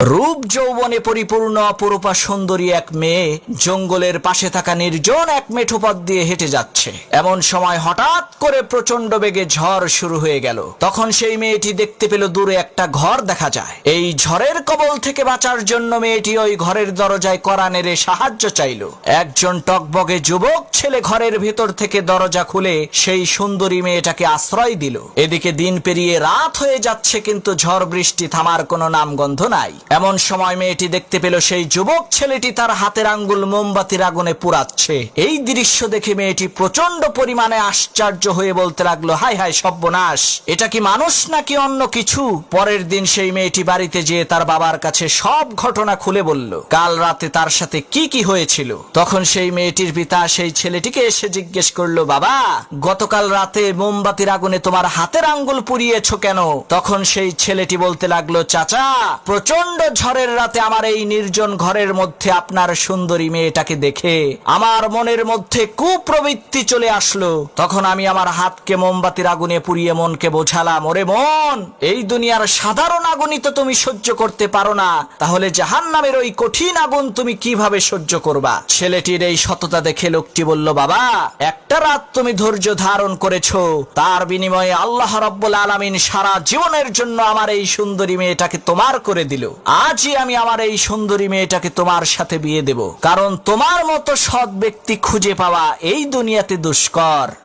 রূপ যৌবনে পরিপূর্ণ অপরূপা সুন্দরী এক মেয়ে জঙ্গলের পাশে থাকা নির্জন এক মেঠো পথ দিয়ে হেঁটে যাচ্ছে। এমন সময় হঠাৎ করে প্রচন্ড বেগে ঝড় শুরু হয়ে গেল। তখন সেই মেয়েটি দেখতে পেল দূরে একটা ঘর দেখা যায়। এই ঝড়ের কবল থেকে বাঁচার জন্য মেয়েটি ওই ঘরের দরজায় কড়া নেড়ে সাহায্য চাইল। একজন টকবগে যুবক ছেলে ঘরের ভেতর থেকে দরজা খুলে সেই সুন্দরী মেয়েটাকে আশ্রয় দিল। এদিকে দিন পেরিয়ে রাত হয়ে যাচ্ছে, কিন্তু ঝড় বৃষ্টি থামার কোনো নামগন্ধ নাই। এমন সময় মেয়েটি দেখতে পেল সেই যুবক ছেলেটি তার হাতের আঙ্গুল মোমবাতির আগুনে পুড়াচ্ছে। এই দৃশ্য দেখে মেয়েটি প্রচন্ড পরিমাণে আশ্চর্য হয়ে বলতে লাগলো, হায় হায় সর্বনাশ, এটা কি মানুষ নাকি অন্য কিছু? পরের দিন সেই মেয়েটি বাড়িতে যেয়ে তার বাবার কাছে সব ঘটনা খুলে বলল, কাল রাতে তার সাথে কি কি হয়েছিল। তখন সেই মেয়েটির পিতা সেই ছেলেটিকে এসে জিজ্ঞেস করলো, বাবা, গতকাল রাতে মোমবাতির আগুনে তোমার হাতের আঙ্গুল পুড়িয়েছো কেন? তখন সেই ছেলেটি বলতে লাগলো, চাচা, প্রচন্ড ঝড়ের রাতে আমার এই নির্জন ঘরের মধ্যে আপনার সুন্দরী মেয়েটাকে দেখে আমার মনের মধ্যে কুপ্রবৃত্তি চলে আসলো। তখন আমি আমার হাতকে মোমবাতির আগুনে পুড়িয়ে মনকে বোঝালাম, ওরে মন, এই দুনিয়ার সাধারণ আগুনই তো তুমি সহ্য করতে পারো না, তাহলে জাহান্নামের ওই কঠিন আগুন তুমি কিভাবে সহ্য করবা? ছেলেটির এই সততা দেখে লোকটি বলল, বাবা, একটা রাত তুমি ধৈর্য ধারণ করেছো, তার বিনিময়ে আল্লাহ রাব্বুল আলামিন সারা জীবনের জন্য আমার এই সুন্দরী মেয়েটাকে তোমার করে দিল। আজই আমি আমার এই সুন্দরী মেয়েটাকে তোমার সাথে বিয়ে দেব, কারণ তোমার মতো সৎ ব্যক্তি খুঁজে পাওয়া এই দুনিয়াতে দুষ্কর।